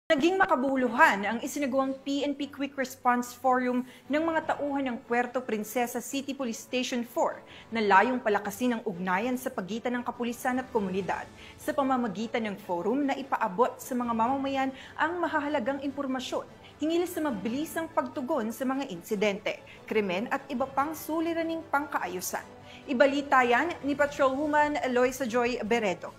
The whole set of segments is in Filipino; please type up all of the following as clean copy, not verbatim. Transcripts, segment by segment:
Naging makabuluhan ang isinagawang PNP Quick Response Forum ng mga tauhan ng Puerto Princesa City Police Station 4 na layong palakasin ang ugnayan sa pagitan ng kapulisan at komunidad sa pamamagitan ng forum na ipaabot sa mga mamamayan ang mahahalagang impormasyon hinggil sa mabilisang pagtugon sa mga insidente, krimen at iba pang suliraning pangkaayusan. Ibalita yan ni Patrolwoman Eloisa Joy Beredo.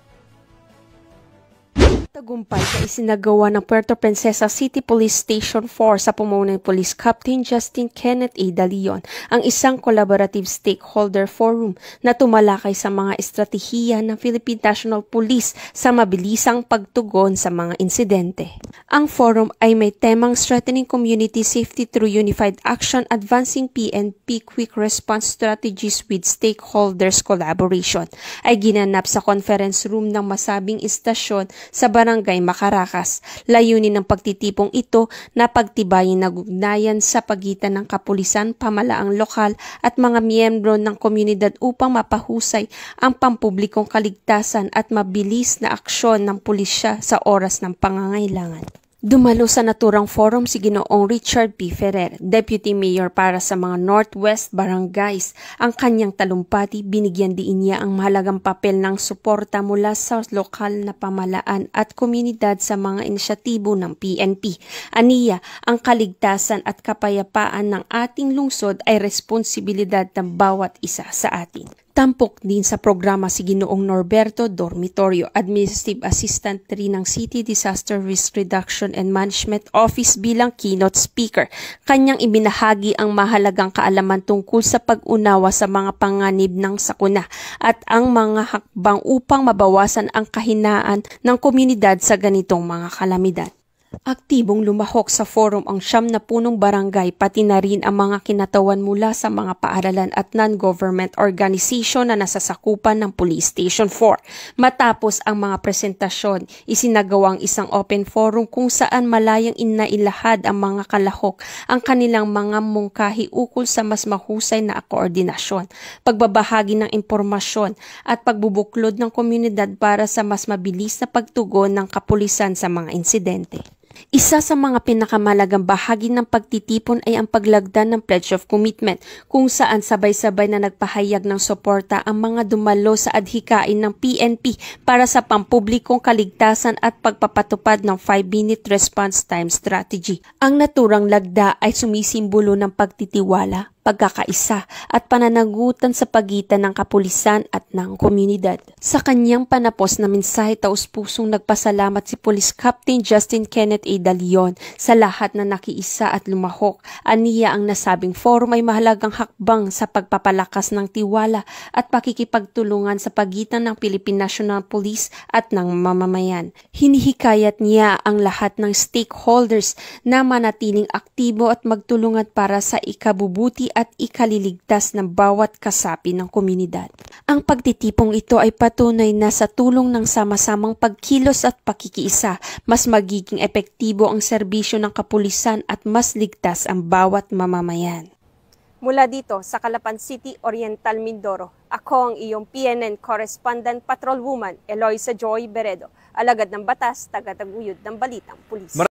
Tagumpay na isinagawa ng Puerto Princesa City Police Station 4 sa pamumuno ni Police Captain Justin Kenneth A. Dalion ang isang collaborative stakeholder forum na tumalakay sa mga estratehiya ng Philippine National Police sa mabilisang pagtugon sa mga insidente. Ang forum ay may temang Strengthening Community Safety Through Unified Action, Advancing PNP Quick Response Strategies with Stakeholders Collaboration ay ginanap sa conference room ng masabing istasyon sa Barangay Macaracas. Layunin ng pagtitipong ito na pagtibayin ng ugnayan sa pagitan ng kapulisan, pamalaang lokal at mga miyembro ng komunidad upang mapahusay ang pampublikong kaligtasan at mabilis na aksyon ng pulisya sa oras ng pangangailangan. Dumalo sa naturang forum si Ginoong Richard P. Ferrer, Deputy Mayor para sa mga Northwest Barangays. Ang kanyang talumpati, binigyan diin niya ang mahalagang papel ng suporta mula sa lokal na pamalaan at komunidad sa mga inisyatibo ng PNP. Aniya, ang kaligtasan at kapayapaan ng ating lungsod ay responsibilidad ng bawat isa sa atin. Tampok din sa programa si Ginoong Norberto Dormitorio, Administrative Assistant rin ng City Disaster Risk Reduction and Management Office bilang keynote speaker. Kanyang ibinahagi ang mahalagang kaalaman tungkol sa pag-unawa sa mga panganib ng sakuna at ang mga hakbang upang mabawasan ang kahinaan ng komunidad sa ganitong mga kalamidad. Aktibong lumahok sa forum ang 70 barangay pati na rin ang mga kinatawan mula sa mga paaralan at non-government organization na nasasakupan ng Police Station 4. Matapos ang mga presentasyon, isinagawang isang open forum kung saan malayang inailahad ang mga kalahok ang kanilang mga mungkahi ukol sa mas mahusay na koordinasyon, pagbabahagi ng impormasyon at pagbubuklod ng komunidad para sa mas mabilis na pagtugon ng kapulisan sa mga insidente. Isa sa mga pinakamalagang bahagi ng pagtitipon ay ang paglagda ng Pledge of Commitment, kung saan sabay-sabay na nagpahayag ng suporta ang mga dumalo sa adhikain ng PNP para sa pampublikong kaligtasan at pagpapatupad ng 5-minute response time strategy. Ang naturang lagda ay sumisimbolo ng pagtitiwala, pagkakaisa at pananagutan sa pagitan ng kapulisan at ng komunidad. Sa kanyang panapos na mensahe, taus-pusong nagpasalamat si Police Captain Justin Kenneth A. Dalion sa lahat na nakiisa at lumahok. Aniya, ang nasabing forum ay mahalagang hakbang sa pagpapalakas ng tiwala at pakikipagtulungan sa pagitan ng Philippine National Police at ng mamamayan. Hinihikayat niya ang lahat ng stakeholders na manatiling aktibo at magtulungan para sa ikabubuti at ikaliligtas ng bawat kasapi ng komunidad. Ang pagtitipong ito ay patunay na sa tulong ng sama-samang pagkilos at pakikiisa, mas magiging epektibo ang serbisyo ng kapulisan at mas ligtas ang bawat mamamayan. Mula dito sa Calapan City, Oriental Mindoro, ako ang iyong PNN Correspondent Patrolwoman Eloisa Joy Beredo, alagad ng batas, tagataguyod ng balitang pulis.